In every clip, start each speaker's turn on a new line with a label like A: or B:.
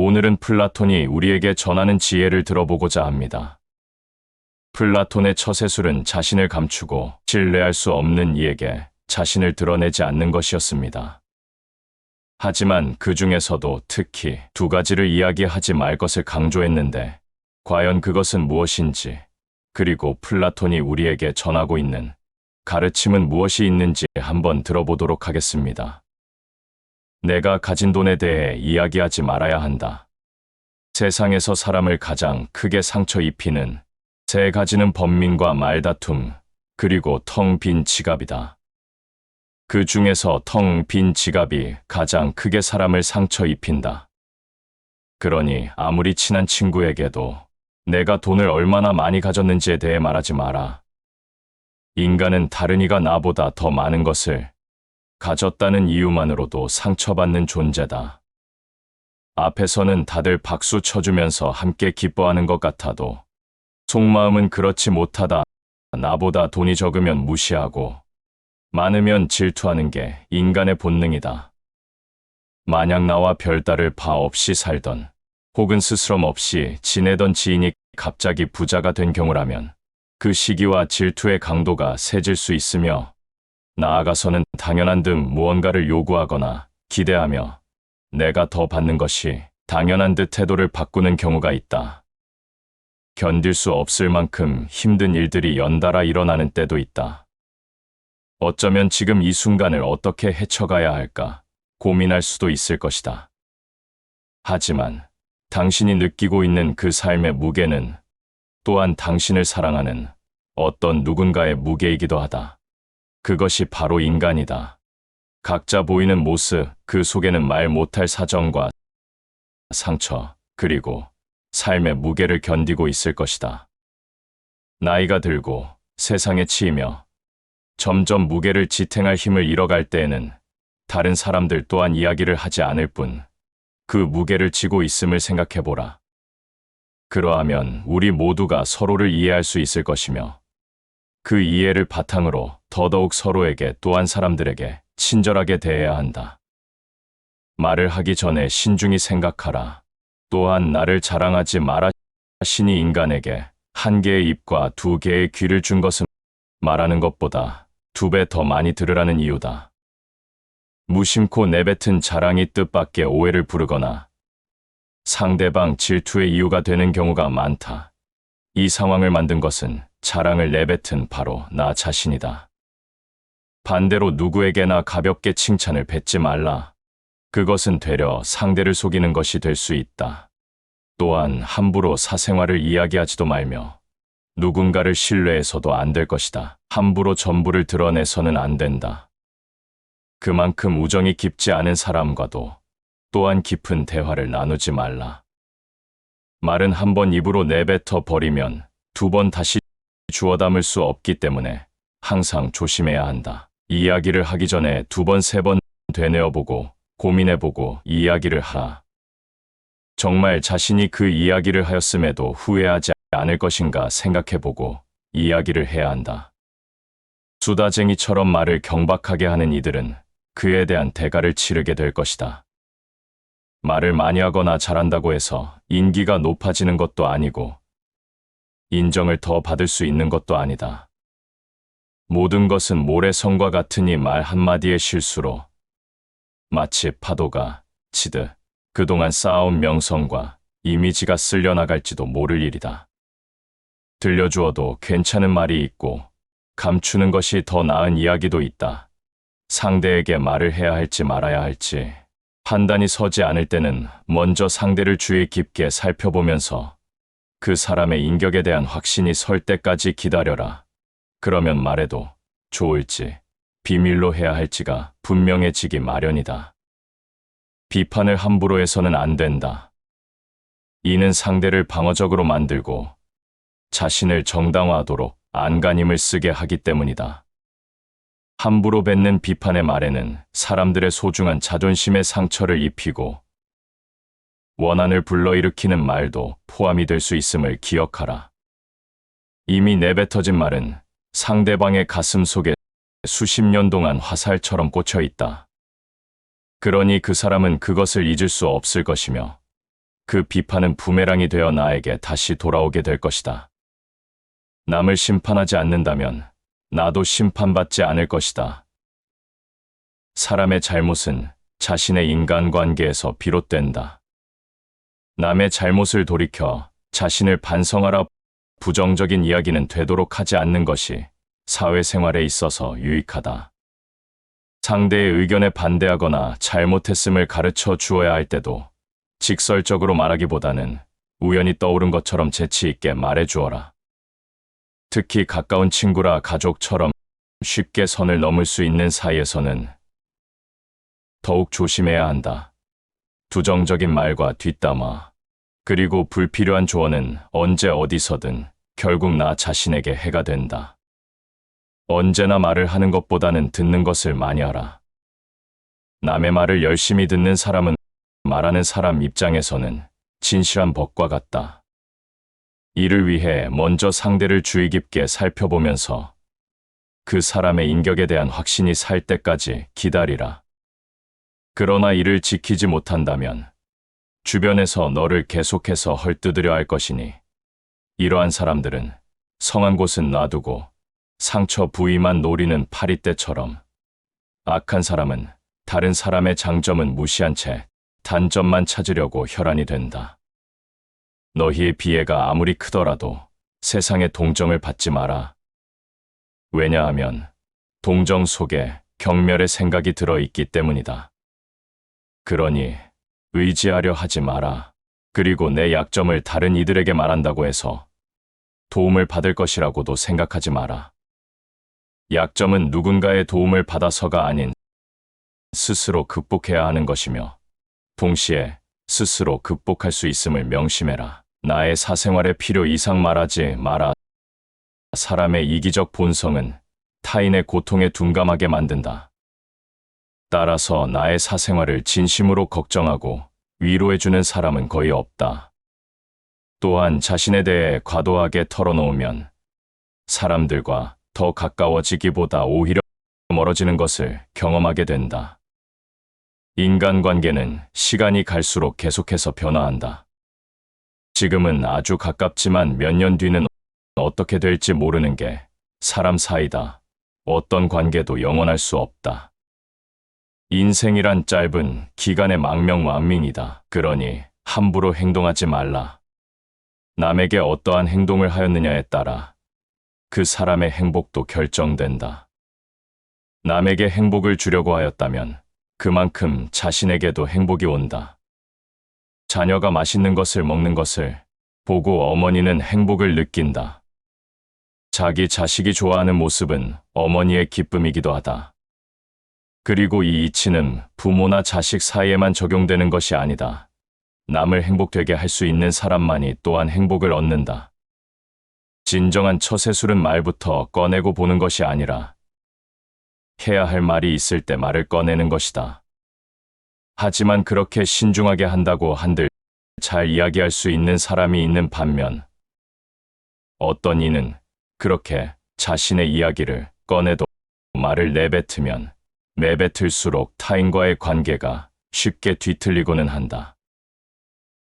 A: 오늘은 플라톤이 우리에게 전하는 지혜를 들어보고자 합니다. 플라톤의 처세술은 자신을 감추고 신뢰할 수 없는 이에게 자신을 드러내지 않는 것이었습니다. 하지만 그 중에서도 특히 두 가지를 이야기하지 말 것을 강조했는데 과연 그것은 무엇인지, 그리고 플라톤이 우리에게 전하고 있는 가르침은 무엇이 있는지 한번 들어보도록 하겠습니다. 내가 가진 돈에 대해 이야기하지 말아야 한다. 세상에서 사람을 가장 크게 상처 입히는 세 가지는 번민과 말다툼, 그리고 텅 빈 지갑이다. 그 중에서 텅 빈 지갑이 가장 크게 사람을 상처 입힌다. 그러니 아무리 친한 친구에게도 내가 돈을 얼마나 많이 가졌는지에 대해 말하지 마라. 인간은 다른 이가 나보다 더 많은 것을 가졌다는 이유만으로도 상처받는 존재다. 앞에서는 다들 박수 쳐주면서 함께 기뻐하는 것 같아도 속마음은 그렇지 못하다. 나보다 돈이 적으면 무시하고 많으면 질투하는 게 인간의 본능이다. 만약 나와 별다를 바 없이 살던 혹은 스스럼 없이 지내던 지인이 갑자기 부자가 된 경우라면 그 시기와 질투의 강도가 세질 수 있으며 나아가서는 당연한 듯 무언가를 요구하거나 기대하며 내가 더 받는 것이 당연한 듯 태도를 바꾸는 경우가 있다. 견딜 수 없을 만큼 힘든 일들이 연달아 일어나는 때도 있다. 어쩌면 지금 이 순간을 어떻게 헤쳐가야 할까 고민할 수도 있을 것이다. 하지만 당신이 느끼고 있는 그 삶의 무게는 또한 당신을 사랑하는 어떤 누군가의 무게이기도 하다. 그것이 바로 인간이다. 각자 보이는 모습, 그 속에는 말 못할 사정과 상처, 그리고 삶의 무게를 견디고 있을 것이다. 나이가 들고 세상에 치이며 점점 무게를 지탱할 힘을 잃어갈 때에는 다른 사람들 또한 이야기를 하지 않을 뿐 그 무게를 지고 있음을 생각해보라. 그러하면 우리 모두가 서로를 이해할 수 있을 것이며 그 이해를 바탕으로 더더욱 서로에게 또한 사람들에게 친절하게 대해야 한다. 말을 하기 전에 신중히 생각하라. 또한 나를 자랑하지 마라. 신이 인간에게 한 개의 입과 두 개의 귀를 준 것은 말하는 것보다 2배 더 많이 들으라는 이유다. 무심코 내뱉은 자랑이 뜻밖의 오해를 부르거나 상대방 질투의 이유가 되는 경우가 많다. 이 상황을 만든 것은 자랑을 내뱉은 바로 나 자신이다. 반대로 누구에게나 가볍게 칭찬을 뱉지 말라. 그것은 되려 상대를 속이는 것이 될 수 있다. 또한 함부로 사생활을 이야기하지도 말며 누군가를 신뢰해서도 안 될 것이다. 함부로 전부를 드러내서는 안 된다. 그만큼 우정이 깊지 않은 사람과도 또한 깊은 대화를 나누지 말라. 말은 한 번 입으로 내뱉어 버리면 2번 다시 주워 담을 수 없기 때문에 항상 조심해야 한다. 이야기를 하기 전에 2번, 3번 되뇌어보고 고민해보고 이야기를 하라. 정말 자신이 그 이야기를 하였음에도 후회하지 않을 것인가 생각해보고 이야기를 해야 한다. 수다쟁이처럼 말을 경박하게 하는 이들은 그에 대한 대가를 치르게 될 것이다. 말을 많이 하거나 잘한다고 해서 인기가 높아지는 것도 아니고 인정을 더 받을 수 있는 것도 아니다. 모든 것은 모래성과 같으니 말 한마디의 실수로 마치 파도가 치듯 그동안 쌓아온 명성과 이미지가 쓸려나갈지도 모를 일이다. 들려주어도 괜찮은 말이 있고 감추는 것이 더 나은 이야기도 있다. 상대에게 말을 해야 할지 말아야 할지 판단이 서지 않을 때는 먼저 상대를 주의 깊게 살펴보면서 그 사람의 인격에 대한 확신이 설 때까지 기다려라. 그러면 말해도 좋을지 비밀로 해야 할지가 분명해지기 마련이다. 비판을 함부로 해서는 안 된다. 이는 상대를 방어적으로 만들고 자신을 정당화하도록 안간힘을 쓰게 하기 때문이다. 함부로 뱉는 비판의 말에는 사람들의 소중한 자존심에 상처를 입히고 원한을 불러일으키는 말도 포함이 될 수 있음을 기억하라. 이미 내뱉어진 말은 상대방의 가슴 속에 수십 년 동안 화살처럼 꽂혀 있다. 그러니 그 사람은 그것을 잊을 수 없을 것이며 그 비판은 부메랑이 되어 나에게 다시 돌아오게 될 것이다. 남을 심판하지 않는다면 나도 심판받지 않을 것이다. 사람의 잘못은 자신의 인간관계에서 비롯된다. 남의 잘못을 돌이켜 자신을 반성하라. 부정적인 이야기는 되도록 하지 않는 것이 사회생활에 있어서 유익하다. 상대의 의견에 반대하거나 잘못했음을 가르쳐 주어야 할 때도 직설적으로 말하기보다는 우연히 떠오른 것처럼 재치 있게 말해 주어라. 특히 가까운 친구라 가족처럼 쉽게 선을 넘을 수 있는 사이에서는 더욱 조심해야 한다. 부정적인 말과 뒷담화, 그리고 불필요한 조언은 언제 어디서든 결국 나 자신에게 해가 된다. 언제나 말을 하는 것보다는 듣는 것을 많이 하라. 남의 말을 열심히 듣는 사람은 말하는 사람 입장에서는 진실한 법과 같다. 이를 위해 먼저 상대를 주의 깊게 살펴보면서 그 사람의 인격에 대한 확신이 살 때까지 기다리라. 그러나 이를 지키지 못한다면 주변에서 너를 계속해서 헐뜯으려 할 것이니 이러한 사람들은 성한 곳은 놔두고 상처 부위만 노리는 파리떼처럼, 악한 사람은 다른 사람의 장점은 무시한 채 단점만 찾으려고 혈안이 된다. 너희의 비애가 아무리 크더라도 세상의 동정을 받지 마라. 왜냐하면 동정 속에 경멸의 생각이 들어있기 때문이다. 그러니 의지하려 하지 마라. 그리고 내 약점을 다른 이들에게 말한다고 해서 도움을 받을 것이라고도 생각하지 마라. 약점은 누군가의 도움을 받아서가 아닌 스스로 극복해야 하는 것이며 동시에 스스로 극복할 수 있음을 명심해라. 나의 사생활에 필요 이상 말하지 마라. 사람의 이기적 본성은 타인의 고통에 둔감하게 만든다. 따라서 나의 사생활을 진심으로 걱정하고 위로해주는 사람은 거의 없다. 또한 자신에 대해 과도하게 털어놓으면 사람들과 더 가까워지기보다 오히려 멀어지는 것을 경험하게 된다. 인간관계는 시간이 갈수록 계속해서 변화한다. 지금은 아주 가깝지만 몇 년 뒤는 어떻게 될지 모르는 게 사람 사이다. 어떤 관계도 영원할 수 없다. 인생이란 짧은 기간의 망명왕밍이다. 그러니 함부로 행동하지 말라. 남에게 어떠한 행동을 하였느냐에 따라 그 사람의 행복도 결정된다. 남에게 행복을 주려고 하였다면 그만큼 자신에게도 행복이 온다. 자녀가 맛있는 것을 먹는 것을 보고 어머니는 행복을 느낀다. 자기 자식이 좋아하는 모습은 어머니의 기쁨이기도 하다. 그리고 이 이치는 부모나 자식 사이에만 적용되는 것이 아니다. 남을 행복되게 할 수 있는 사람만이 또한 행복을 얻는다. 진정한 처세술은 말부터 꺼내고 보는 것이 아니라 해야 할 말이 있을 때 말을 꺼내는 것이다. 하지만 그렇게 신중하게 한다고 한들 잘 이야기할 수 있는 사람이 있는 반면 어떤 이는 그렇게 자신의 이야기를 꺼내도 말을 내뱉으면 내뱉을수록 타인과의 관계가 쉽게 뒤틀리고는 한다.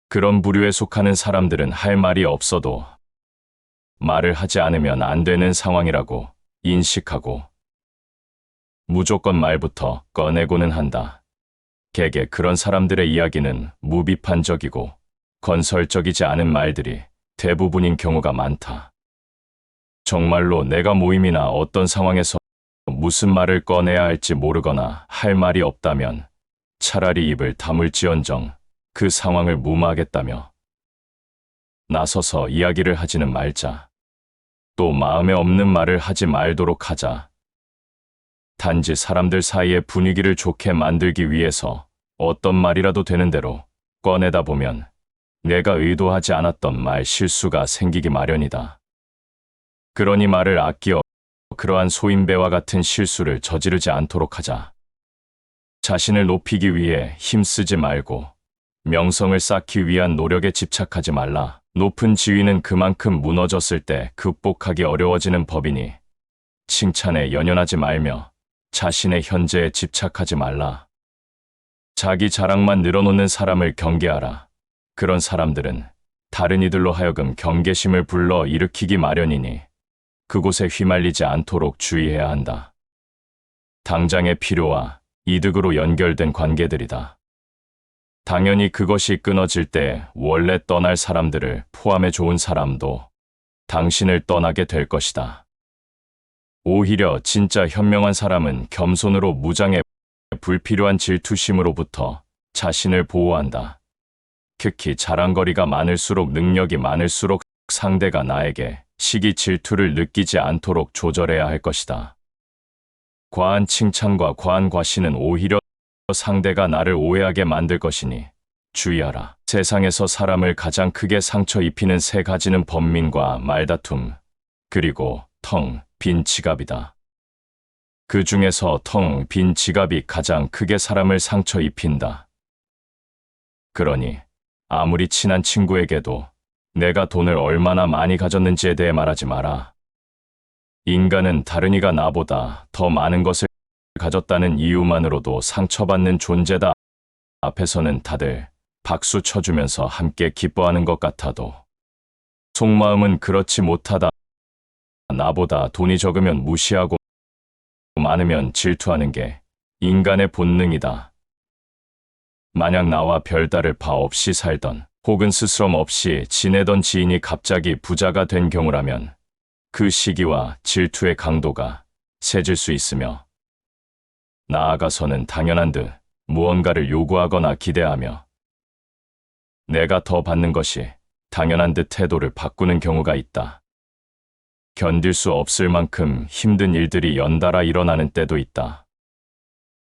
A: 그런 부류에 속하는 사람들은 할 말이 없어도 말을 하지 않으면 안 되는 상황이라고 인식하고 무조건 말부터 꺼내고는 한다. 개개 그런 사람들의 이야기는 무비판적이고 건설적이지 않은 말들이 대부분인 경우가 많다. 정말로 내가 모임이나 어떤 상황에서 무슨 말을 꺼내야 할지 모르거나 할 말이 없다면 차라리 입을 다물지언정 그 상황을 무마하겠다며 나서서 이야기를 하지는 말자. 또 마음에 없는 말을 하지 말도록 하자. 단지 사람들 사이의 분위기를 좋게 만들기 위해서 어떤 말이라도 되는 대로 꺼내다 보면 내가 의도하지 않았던 말 실수가 생기기 마련이다. 그러니 말을 아끼어 그러한 소인배와 같은 실수를 저지르지 않도록 하자. 자신을 높이기 위해 힘쓰지 말고 명성을 쌓기 위한 노력에 집착하지 말라. 높은 지위는 그만큼 무너졌을 때 극복하기 어려워지는 법이니 칭찬에 연연하지 말며 자신의 현재에 집착하지 말라. 자기 자랑만 늘어놓는 사람을 경계하라. 그런 사람들은 다른 이들로 하여금 경계심을 불러 일으키기 마련이니 그곳에 휘말리지 않도록 주의해야 한다. 당장의 필요와 이득으로 연결된 관계들이다. 당연히 그것이 끊어질 때 원래 떠날 사람들을 포함해 좋은 사람도 당신을 떠나게 될 것이다. 오히려 진짜 현명한 사람은 겸손으로 무장해 불필요한 질투심으로부터 자신을 보호한다. 특히 자랑거리가 많을수록 능력이 많을수록 상대가 나에게 시기 질투를 느끼지 않도록 조절해야 할 것이다. 과한 칭찬과 과한 과시는 오히려 상대가 나를 오해하게 만들 것이니 주의하라. 세상에서 사람을 가장 크게 상처 입히는 세 가지는 번민과 말다툼, 그리고 텅 빈 지갑이다. 그 중에서 텅 빈 지갑이 가장 크게 사람을 상처 입힌다. 그러니 아무리 친한 친구에게도 내가 돈을 얼마나 많이 가졌는지에 대해 말하지 마라. 인간은 다른 이가 나보다 더 많은 것을 가졌다는 이유만으로도 상처받는 존재다. 앞에서는 다들 박수 쳐주면서 함께 기뻐하는 것 같아도 속마음은 그렇지 못하다. 나보다 돈이 적으면 무시하고 많으면 질투하는 게 인간의 본능이다. 만약 나와 별다를 바 없이 살던 혹은 스스럼 없이 지내던 지인이 갑자기 부자가 된 경우라면 그 시기와 질투의 강도가 세질 수 있으며 나아가서는 당연한 듯 무언가를 요구하거나 기대하며 내가 더 받는 것이 당연한 듯 태도를 바꾸는 경우가 있다. 견딜 수 없을 만큼 힘든 일들이 연달아 일어나는 때도 있다.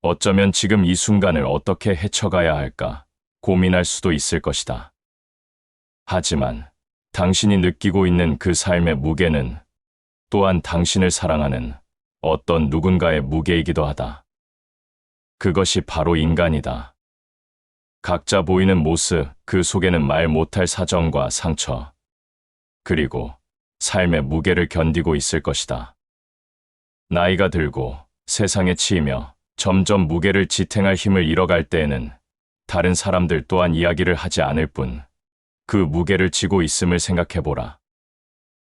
A: 어쩌면 지금 이 순간을 어떻게 헤쳐가야 할까 고민할 수도 있을 것이다. 하지만 당신이 느끼고 있는 그 삶의 무게는 또한 당신을 사랑하는 어떤 누군가의 무게이기도 하다. 그것이 바로 인간이다. 각자 보이는 모습, 그 속에는 말 못할 사정과 상처, 그리고 삶의 무게를 견디고 있을 것이다. 나이가 들고 세상에 치이며 점점 무게를 지탱할 힘을 잃어갈 때에는 다른 사람들 또한 이야기를 하지 않을 뿐 그 무게를 지고 있음을 생각해보라.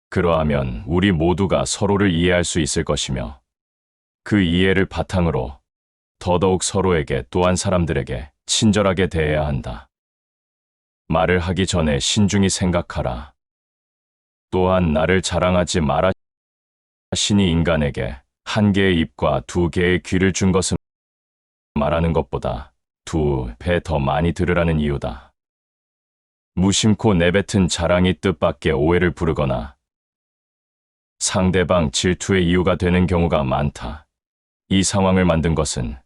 A: 그러하면 우리 모두가 서로를 이해할 수 있을 것이며 그 이해를 바탕으로 더더욱 서로에게 또한 사람들에게 친절하게 대해야 한다. 말을 하기 전에 신중히 생각하라. 또한 나를 자랑하지 마라. 신이 인간에게 한 개의 입과 두 개의 귀를 준 것은 말하는 것보다 2배 더 많이 들으라는 이유다. 무심코 내뱉은 자랑이 뜻밖의 오해를 부르거나 상대방 질투의 이유가 되는 경우가 많다. 이 상황을 만든 것은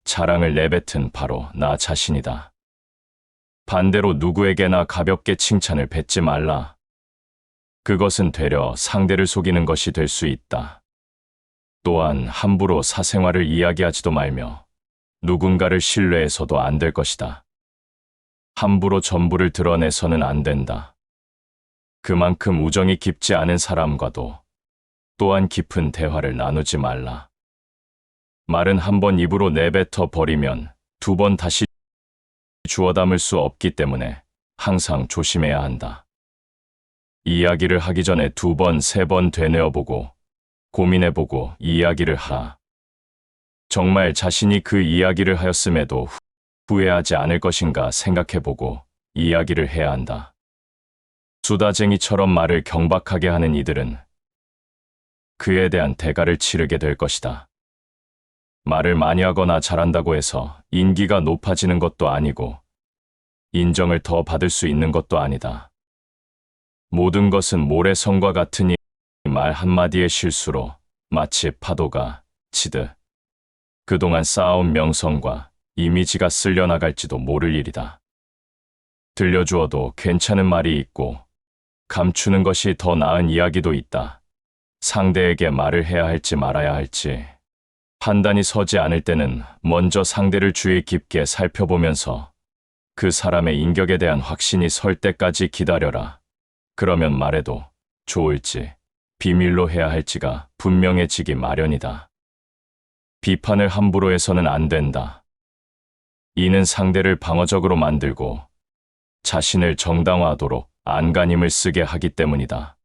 A: 자랑을 내뱉은 바로 나 자신이다. 반대로 누구에게나 가볍게 칭찬을 뱉지 말라. 그것은 되려 상대를 속이는 것이 될 수 있다. 또한 함부로 사생활을 이야기하지도 말며 누군가를 신뢰해서도 안 될 것이다. 함부로 전부를 드러내서는 안 된다. 그만큼 우정이 깊지 않은 사람과도 또한 깊은 대화를 나누지 말라. 말은 한 번 입으로 내뱉어 버리면 두 번 다시 주워 담을 수 없기 때문에 항상 조심해야 한다. 이야기를 하기 전에 2번, 3번 되뇌어보고 고민해보고 이야기를 하라. 정말 자신이 그 이야기를 하였음에도 후회하지 않을 것인가 생각해보고 이야기를 해야 한다. 수다쟁이처럼 말을 경박하게 하는 이들은 그에 대한 대가를 치르게 될 것이다. 말을 많이 하거나 잘한다고 해서 인기가 높아지는 것도 아니고 인정을 더 받을 수 있는 것도 아니다. 모든 것은 모래성과 같으니 말 한마디의 실수로 마치 파도가 치듯 그동안 쌓아온 명성과 이미지가 쓸려나갈지도 모를 일이다. 들려주어도 괜찮은 말이 있고 감추는 것이 더 나은 이야기도 있다. 상대에게 말을 해야 할지 말아야 할지 판단이 서지 않을 때는 먼저 상대를 주의 깊게 살펴보면서 그 사람의 인격에 대한 확신이 설 때까지 기다려라. 그러면 말해도 좋을지 비밀로 해야 할지가 분명해지기 마련이다. 비판을 함부로 해서는 안 된다. 이는 상대를 방어적으로 만들고 자신을 정당화하도록 안간힘을 쓰게 하기 때문이다.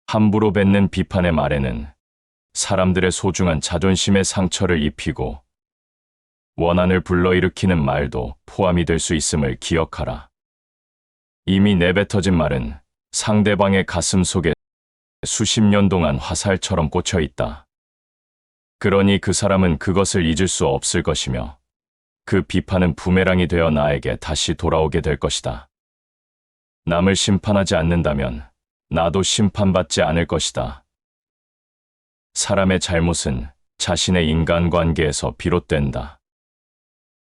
A: 함부로 뱉는 비판의 말에는 사람들의 소중한 자존심에 상처를 입히고 원한을 불러일으키는 말도 포함이 될 수 있음을 기억하라. 이미 내뱉어진 말은 상대방의 가슴 속에 수십 년 동안 화살처럼 꽂혀 있다. 그러니 그 사람은 그것을 잊을 수 없을 것이며 그 비판은 부메랑이 되어 나에게 다시 돌아오게 될 것이다. 남을 심판하지 않는다면 나도 심판받지 않을 것이다. 사람의 잘못은 자신의 인간관계에서 비롯된다.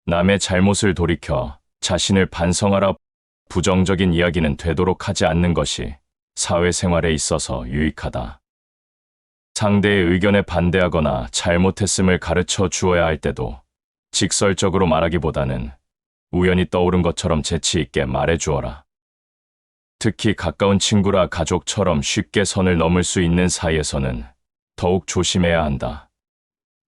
A: 남의 잘못을 돌이켜 자신을 반성하라. 부정적인 이야기는 되도록 하지 않는 것이 사회생활에 있어서 유익하다. 상대의 의견에 반대하거나 잘못했음을 가르쳐 주어야 할 때도 직설적으로 말하기보다는 우연히 떠오른 것처럼 재치 있게 말해 주어라. 특히 가까운 친구라 가족처럼 쉽게 선을 넘을 수 있는 사이에서는 더욱 조심해야 한다.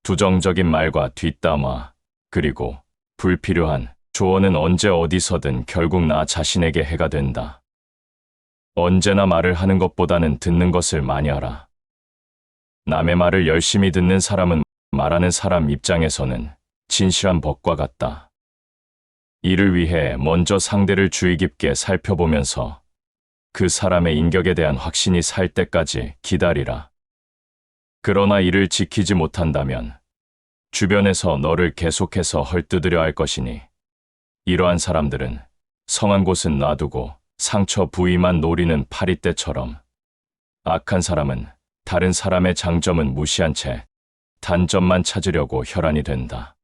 A: 부정적인 말과 뒷담화, 그리고 불필요한 조언은 언제 어디서든 결국 나 자신에게 해가 된다. 언제나 말을 하는 것보다는 듣는 것을 많이 하라. 남의 말을 열심히 듣는 사람은 말하는 사람 입장에서는 진실한 법과 같다. 이를 위해 먼저 상대를 주의 깊게 살펴보면서 그 사람의 인격에 대한 확신이 살 때까지 기다리라. 그러나 이를 지키지 못한다면 주변에서 너를 계속해서 헐뜯으려 할 것이니 이러한 사람들은 성한 곳은 놔두고 상처 부위만 노리는 파리떼처럼 악한 사람은 다른 사람의 장점은 무시한 채 단점만 찾으려고 혈안이 된다.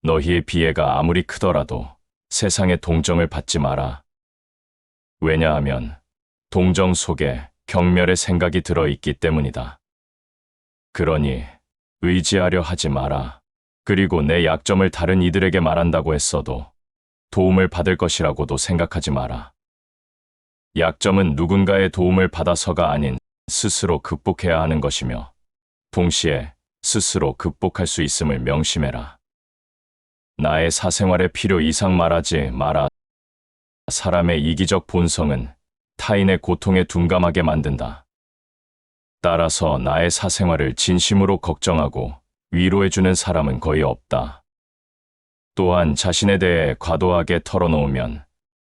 A: 너희의 비애가 아무리 크더라도 세상의 동정을 받지 마라. 왜냐하면 동정 속에 경멸의 생각이 들어있기 때문이다. 그러니 의지하려 하지 마라. 그리고 내 약점을 다른 이들에게 말한다고 했어도 도움을 받을 것이라고도 생각하지 마라. 약점은 누군가의 도움을 받아서가 아닌 스스로 극복해야 하는 것이며 동시에 스스로 극복할 수 있음을 명심해라. 나의 사생활에 필요 이상 말하지 마라. 사람의 이기적 본성은 타인의 고통에 둔감하게 만든다. 따라서 나의 사생활을 진심으로 걱정하고 위로해주는 사람은 거의 없다. 또한 자신에 대해 과도하게 털어놓으면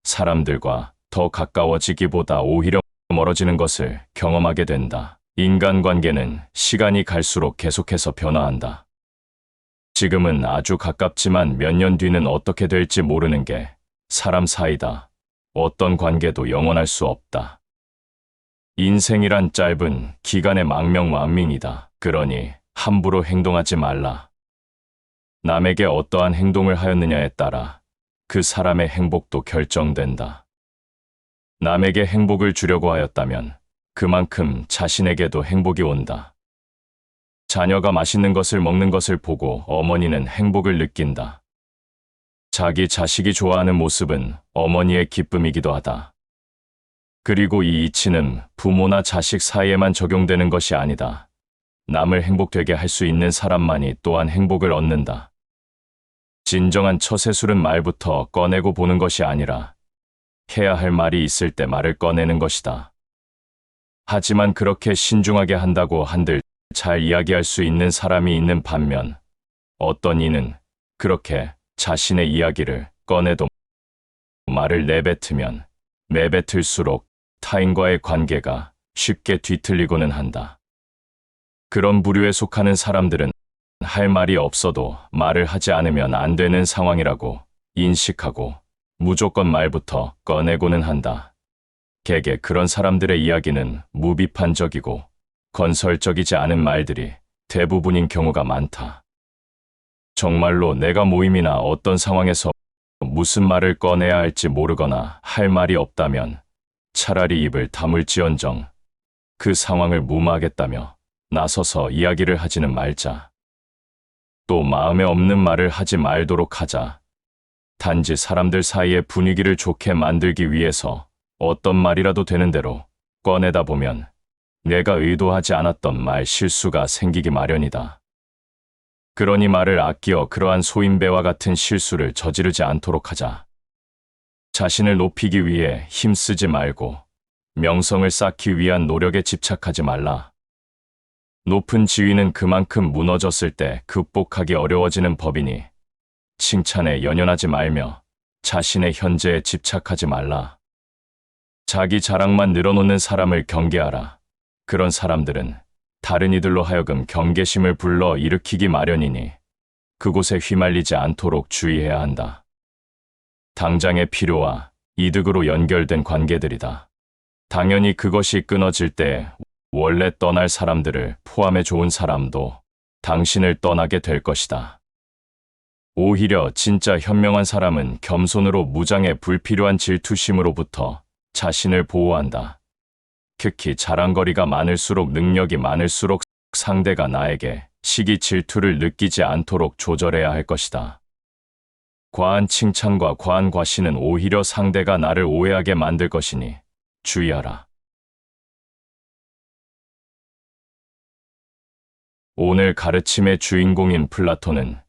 A: 사람들과 더 가까워지기보다 오히려 멀어지는 것을 경험하게 된다. 인간관계는 시간이 갈수록 계속해서 변화한다. 지금은 아주 가깝지만 몇 년 뒤는 어떻게 될지 모르는 게 사람 사이다. 어떤 관계도 영원할 수 없다. 인생이란 짧은 기간의 망명망명이다. 그러니 함부로 행동하지 말라. 남에게 어떠한 행동을 하였느냐에 따라 그 사람의 행복도 결정된다. 남에게 행복을 주려고 하였다면 그만큼 자신에게도 행복이 온다. 자녀가 맛있는 것을 먹는 것을 보고 어머니는 행복을 느낀다. 자기 자식이 좋아하는 모습은 어머니의 기쁨이기도 하다. 그리고 이 이치는 부모나 자식 사이에만 적용되는 것이 아니다. 남을 행복되게 할 수 있는 사람만이 또한 행복을 얻는다. 진정한 처세술은 말부터 꺼내고 보는 것이 아니라 해야 할 말이 있을 때 말을 꺼내는 것이다. 하지만 그렇게 신중하게 한다고 한들 잘 이야기할 수 있는 사람이 있는 반면 어떤 이는 그렇게 자신의 이야기를 꺼내도 말을 내뱉으면 내뱉을수록 타인과의 관계가 쉽게 뒤틀리고는 한다. 그런 부류에 속하는 사람들은 할 말이 없어도 말을 하지 않으면 안 되는 상황이라고 인식하고 무조건 말부터 꺼내고는 한다. 개개 그런 사람들의 이야기는 무비판적이고 건설적이지 않은 말들이 대부분인 경우가 많다. 정말로 내가 모임이나 어떤 상황에서 무슨 말을 꺼내야 할지 모르거나 할 말이 없다면 차라리 입을 다물지언정 그 상황을 무마하겠다며 나서서 이야기를 하지는 말자. 또 마음에 없는 말을 하지 말도록 하자. 단지 사람들 사이의 분위기를 좋게 만들기 위해서 어떤 말이라도 되는 대로 꺼내다 보면 내가 의도하지 않았던 말 실수가 생기기 마련이다. 그러니 말을 아끼어 그러한 소인배와 같은 실수를 저지르지 않도록 하자. 자신을 높이기 위해 힘쓰지 말고 명성을 쌓기 위한 노력에 집착하지 말라. 높은 지위는 그만큼 무너졌을 때 극복하기 어려워지는 법이니 칭찬에 연연하지 말며 자신의 현재에 집착하지 말라. 자기 자랑만 늘어놓는 사람을 경계하라. 그런 사람들은 다른 이들로 하여금 경계심을 불러 일으키기 마련이니 그곳에 휘말리지 않도록 주의해야 한다. 당장의 필요와 이득으로 연결된 관계들이다. 당연히 그것이 끊어질 때 원래 떠날 사람들을 포함해 좋은 사람도 당신을 떠나게 될 것이다. 오히려 진짜 현명한 사람은 겸손으로 무장해 불필요한 질투심으로부터 자신을 보호한다. 특히 자랑거리가 많을수록 능력이 많을수록 상대가 나에게 시기 질투를 느끼지 않도록 조절해야 할 것이다. 과한 칭찬과 과한 과시는 오히려 상대가 나를 오해하게 만들 것이니 주의하라. 오늘 가르침의 주인공인 플라톤은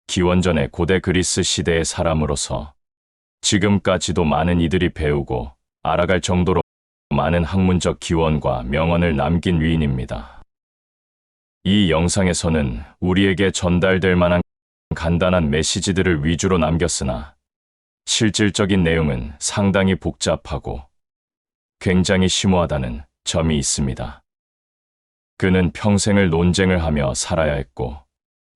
A: 기원전의 고대 그리스 시대의 사람으로서 지금까지도 많은 이들이 배우고 알아갈 정도로 많은 학문적 기원과 명언을 남긴 위인입니다. 이 영상에서는 우리에게 전달될 만한 간단한 메시지들을 위주로 남겼으나 실질적인 내용은 상당히 복잡하고 굉장히 심오하다는 점이 있습니다. 그는 평생을 논쟁을 하며 살아야 했고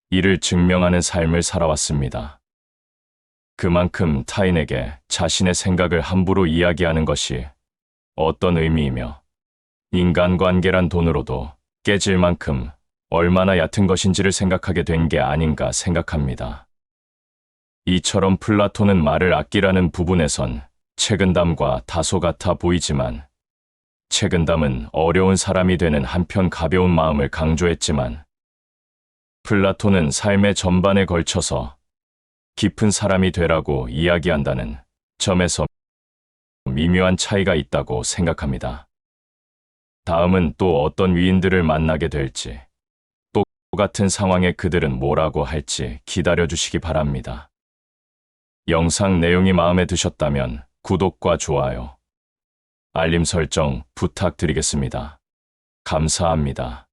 A: 이를 증명하는 삶을 살아왔습니다. 그만큼 타인에게 자신의 생각을 함부로 이야기하는 것이 어떤 의미이며 인간관계란 돈으로도 깨질 만큼 얼마나 얕은 것인지를 생각하게 된 게 아닌가 생각합니다. 이처럼 플라톤은 말을 아끼라는 부분에선 책은담과 다소 같아 보이지만 책은담은 어려운 사람이 되는 한편 가벼운 마음을 강조했지만 플라톤은 삶의 전반에 걸쳐서 깊은 사람이 되라고 이야기한다는 점에서 미묘한 차이가 있다고 생각합니다. 다음은 또 어떤 위인들을 만나게 될지, 또 같은 상황에 그들은 뭐라고 할지 기다려주시기 바랍니다. 영상 내용이 마음에 드셨다면 구독과 좋아요, 알림 설정 부탁드리겠습니다. 감사합니다.